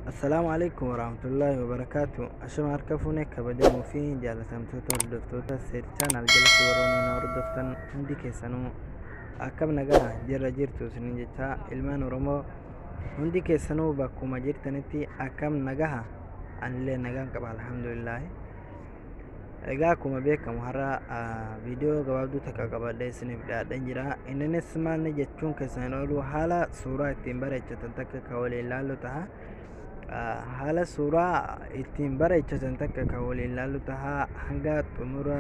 السلام عليكم ورحمة الله وبركاته. أشما أركفوني كبديمو في جالة تمتوتو دفتوتا سيرتان الجلس وروني نور دفتن هندي كيسانو أكب نجاه جرى جيرتو سنجتا إلمان ورمو هندي كيسانو باكو مجيرتنتي أكب نجاه أن اللي نجاه كبه الحمد لله. Egaa akkuma beekamu har'a viidiyoo gabaabduu takka qabadhee isiniif dhiyaadheen jira. Innis maal jechuun keessan oolu haala suuraa ittiin bareechatan takka kan waliin ilaallu ta'a. Haala suuraa ittiin bareechatan takka kan waliin ilaallu ta'a. Hanga xumura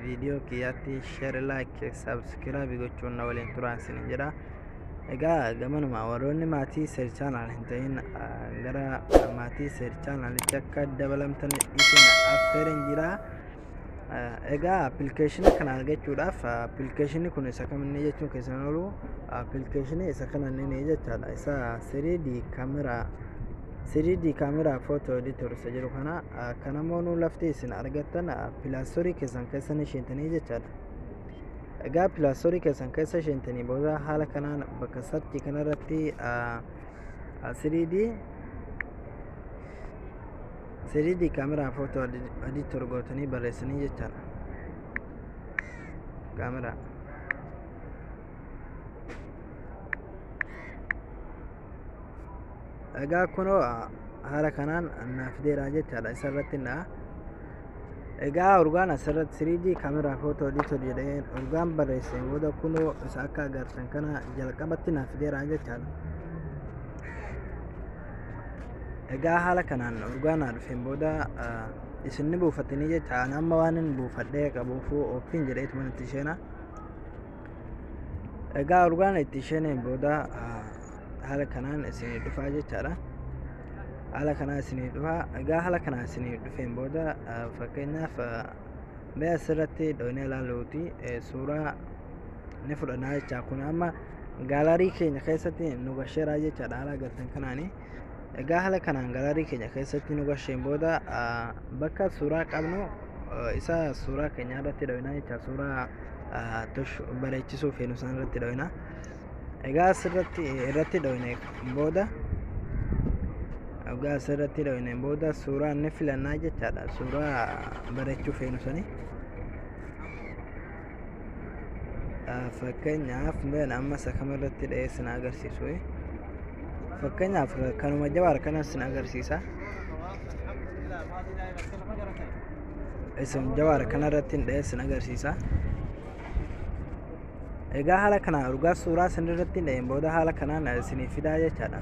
viidiyoo kiyyaatti share, like, subscribe gochuun na waliin turaan isin jira. Egaa gamanuma warroonni maatii seer chaanaal hin ta'in gara maatii seer chaanaalitti akka dabalamtan isin affeereen jira. Egaa appilikeeshinii kana argachuudhaaf appilikeeshinii kun isa kaminni jechuun keessan oolu appilikeeshinii isa kana inni jechaadha. Isa 3D kaameraa footoo editor isa jedhu kana kanamoonuu lafti isin argattan pilaastorii keessan keessan isheentanii jechaadha. Egaa pilaastorii keessan keessa isheentanii booda haala kanaan bakka sarchii kanarratti 3D kaameraa footoo editor gootanii barreessanii jechaadha. Kaameraa egaa kunoo haala kanaan naaf deeraa jechaadha. Isarratti naa egaa urgaan asirratti 3D kaameraa footoo editor jedhee urgaan barreesseen booda kunoo isa akka agartan kana jalqabatti naaf deeraa jechaadha. Egaa haala kanaan urgaanaa dhufeen booda isinni buufatanii jecha amma waan hin buufadhee qabuufuu ooppiin jedheetuma itti isheenaa. Egaa urgaan itti isheeneen booda haala kanaan isinii dhufaa jechaadha. Haala kanaa isinii dhufaa. Egaa haala kanaa isinii dhufeen booda fakkeenyaaf mee asirratti dhoonee ilaaluuti suuraa ni fudhannaa jechaa. Kun amma gaalarii keenya keessatti nu gasheeraa jechaadha haala agartan kanaanii. Egaa haala kanaan gaalarii keenya keessatti nu gasheen booda bakka suuraa qabnu isa suuraa keenya irratti dho'inaa jecha suuraa bareechisuu feenu san irratti dho'inaa. Egaa asirratti irratti dho'ine booda suuraa ni filannaa jechaadha. Suuraa bareechuu feenu sanii fakkeenyaaf meen amma isa kamirratti dhiyeessin agarsiisu. Fakkeenyaaf kanuma jawaar kanas sin agarsiisa. Isin jawaar kanarratti dhiyeessin agarsiisa. Egaa haala kanaan urgaa suuraa sanirratti dhiyeessin booda haala kanaan isinii fidaa jechaadha.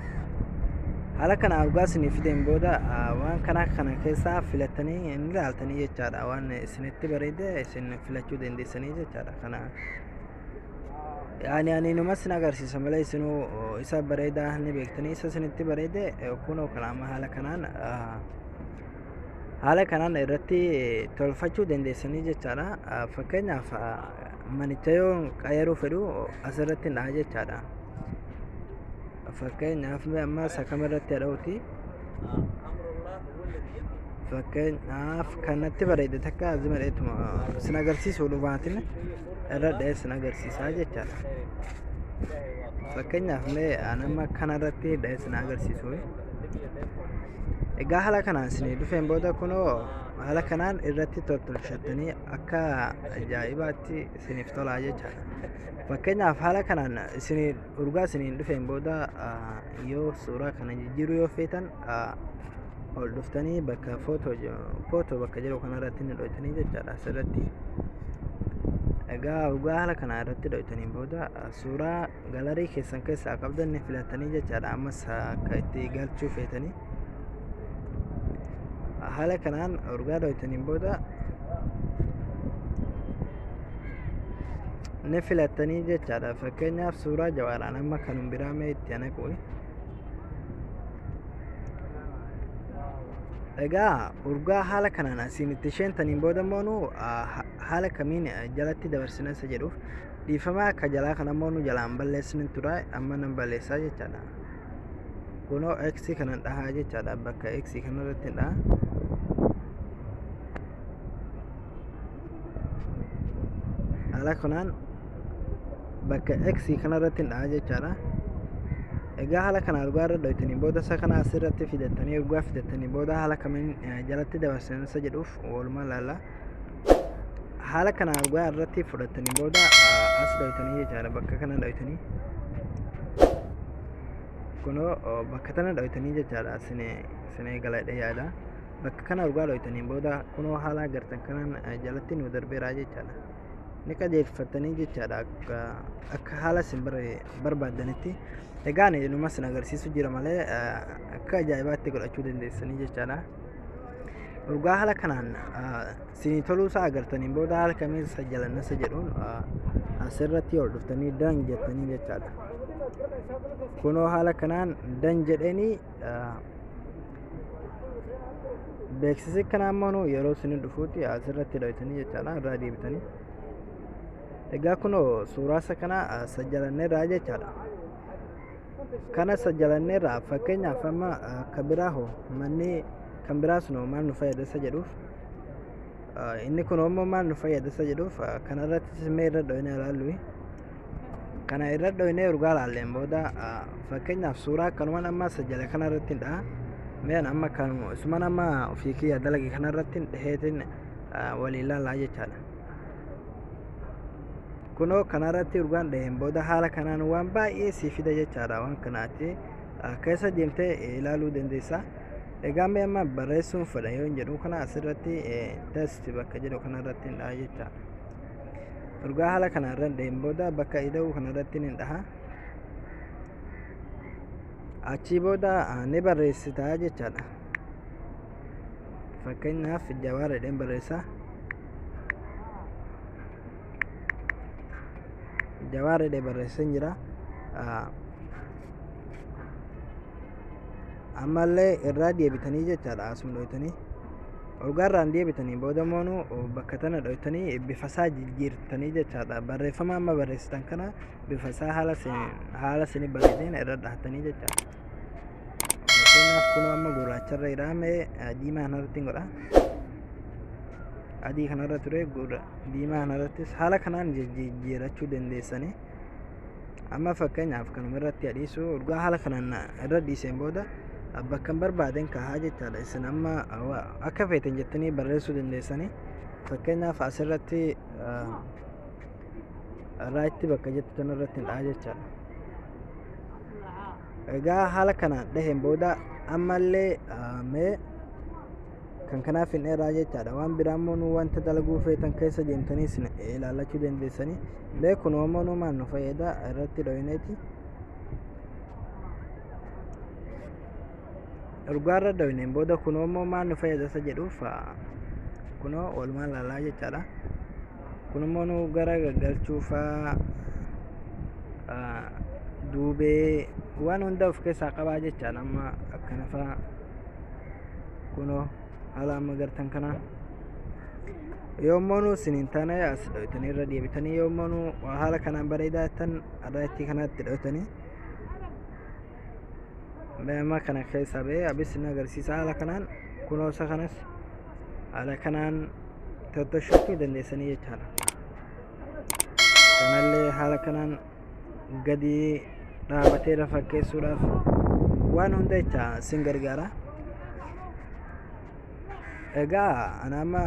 Haala kanaan urgaa isinii fideen booda waan kana keessaa filattanii hin ilaaltanii jechaadha. Waan isinitti bareede isin filachuu dandeessanii jechaadha. Kana ani numas sin agarsiisa malee isinuu isa bareedaa ni beektanii isa isinitti bareede kunoo kanaama haala kanaan irratti tolfachuu dandeessanii jechaadha. Fakkeenyaaf manicha yoo qayyaruu fedhu asirratti dha'a jechaadha. Fakkeenyaaf amma isa kamirratti dha'uuti. Fakkeenyaaf kanatti bareede takka azima dheetuma sin agarsiisuu dhufaatiin irra dhiyeessin agarsiisaa jechaadha. Fakkeenyaaf nama kanarratti dhiyeessin agarsiisu. Egaa haala kanaan isinii dhufeen booda kunoo haala kanaan irratti tolchattanii akka ajaa'ibaatti isiniif tolaa jechaadha. Fakkeenyaaf haala kanaan isinii urgaa isiniin dhufeen booda yoo suuraa kana jijjiiruu yoo feetan ol dhuftanii bakka footoo bakka jedhu kanarratti ni dho'itanii jechaadha asirratti. Egaa urgaa haala kanaa irratti dho'itanii booda suuraa gaalarii keessan keessaa qabdan ni filattanii jechaadha. Ammas akka itti galchuu feetanii haala kanaan urgaa dho'itanii booda ni filattanii jechaadha. Fakkeenyaaf suuraa jawaaraan amma kanum biraa mee itti anaqu. Egaa urgaa haala kanaan asiin itti isheentaniin booda immoo haala kamiin jalatti dabarsina isa jedhuuf dhiifamaa akka jalaa kana immoo jalaan balleessinin tura amma nan balleessaa jechaadha. Kunoo X kanan dhahaa jechaadha. Bakka X kanarratti dhaha. Haala kanaan bakka X kanarratti dhahaa jechaadha. egaa haala kana urgaa irra dhoytanii booda isa kana asirratti fidatanii urgaa fidatanii booda haala kamiin jalatti dabarsan isa jedhuuf walumaa laalla. Haala kana urgaa irratti fudhatanii booda as dhoytanii jechaadha bakka kana dhoytanii kunoo bakka tana dhoytanii jechaadha isin galadha yaada. Bakka kana urgaa dhoytanii booda kunoo haala agartan kanaan jalatti nu darbeeraa jechaadha. Ni qajeelfatanii jechaadha akka haala isin barbaadanitti. Egaan numa isin agarsiisu jira malee akka ajaa'ibaatti godhachuu dandeessanii jechaadha. Urgaa haala kanaan isinii toluusaa agartanii booda haala kamiin sajjalannasa jedhuun asirratti ol dhuftanii dan jettanii jechaadha. Kunoo haala kanaan dan jedhanii beeksisi kana ammoo yeroo isin dhufuutti asirratti dhoytanii jechaadha irraa deebitanii. Egaa kunoo suuraa isa kana sajjalanneerraa jechaadha. Kana sajjalanneerraa fakkeenyaaf amma kan biraa hoo manni kan biraa sun maal nu fayyada isa jedhuuf inni kun immoo maal nu fayyada isa jedhuuf kana irratti mee irra dhoyinee ilaallu. Kana irra dhoyinee urgaa ilaalleen booda fakkeenyaaf suuraa akkanumaan amma sajjala kana irratti hin dhaha. Mee amma kan isuman amma ofii kiyya dalage kana irratti dhiheetiin walii ilaalaa jechaadha. Kunoo kana irratti urgaan dhaheen booda haala kanaan waan baay'ee sii fida jechaadha. Waan kanaatti keessa deemtee ilaaluu dandeessa. Egaa mee amma barreessuun fedha yoo jedhu kana asirratti test bakka jedhu kana irratti hin dhaha jechaadha. Urgaa haala kana irra dhaheen booda bakka ida'uu kana irratti hin dhaha. Achii booda ni barreessitaa jechaadha. Fakkeenyaaf Jawaar jedheen barreessa. Jawaar jedhee barreessan jira. Ammallee irraa deebitanii jechaadha asuma dhoytanii. Urgaa irraan deebitanii booda immoo bakka tana dhoytanii bifa isaa jijjiirtanii jechaadha. Barreeffama amma barreessitan kana bifa isaa haala isinii bareedeen irra dhahatanii jechaadha. Fakkeenyaaf kunoo amma gurraacharra hidhamee diimaa kanarratti godha. Adii kanarra ture diimaa kanarrattis haala kanaan jijjiirachuu dandeessanii. Amma fakkeenyaaf kanuma irratti adiisu urgaa haala kanaan irra dhiiseen booda bakka barbaaden kaa'aa jechaadha. Isin amma akka feeten jettanii barreessuu dandeessanii. Fakkeenyaaf asirratti raayitti bakka jettan irratti dhahaa jechaadha. Egaa haala kanaan dhaheen booda ammallee mee kan kanaaf hin dheeraa jechaadha. Waan biraa immoo wanta dalaguu feetan keessa deemtanii isin ilaallachuu dandeessanii. Mee kun immoo maal nu fayyada irratti dhoyineeti. Urgaa irra dhoyineen booda kun immoo maal nu fayyada isa jedhuuf kunoo walumaa ilaalaa jechaadha. Kun immoo gara gaggalchuufaa duubee waan hunda of keessaa qabaa jechaadha. Amma akkana fa'aa kunoo haala amma agartan kana yommuu isiniin taane as dhoytanii irra deebitanii yommuu haala kanaan bareedaa tan irratti kanatti dhoytanii amma kana keessaa ba'ee abis ni agarsiisa. Haala kanaan kunoo isa kanas haala kanaan tottolchuu dandeessanii jechaadha. Kanallee haala kanaan gadi dhaabatee lafa fakkeessuudhaaf waan hunda jecha isin gargaara. Egaa ana amma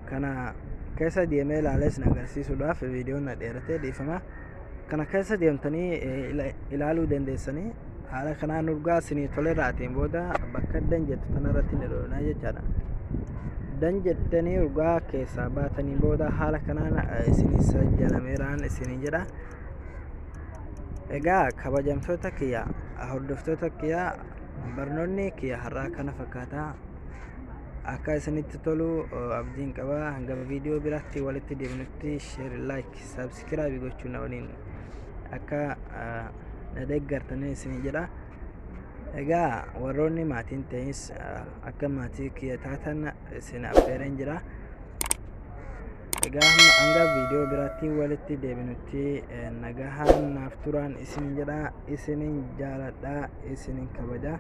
kana keessa deemee ilaalee isin agarsiisuudhaaf viidiyoon na dheeratee dhiifama. Kana keessa deemtanii ilaaluu dandeessanii. Haala kanaan urgaa isinii tole raateen booda bakka dan jettu kanarratti ni dhoonaa jechaadha. Dan jettanii urgaa keessaa baatanii booda haala kanaan isinii sajjalameeraan isinii jedha. Egaa kabajamtoota kiyya hordoftoota kiyya barnoonni kiyya har'aa kana fakkaataa. Akka isinitti tolu abdiin qaba. Hanga viidiyoo biraatti walitti deebinutti share, like, subscribe gochuun na waliin akka na deeggartanii isinii jedha. Egaa warroonni maatiin ta'is akka maatii kiyya taatan isin affeereen jira. Egaa hanga viidiyoo biraatti walitti deebinutti nagahaan naaf turaan isin jedha. Isinin jaaladha, isinin kabaja.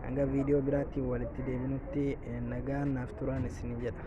Hanga viidiyoo biraatti walitti deebinutti nagaan naaf turaan isin jedha.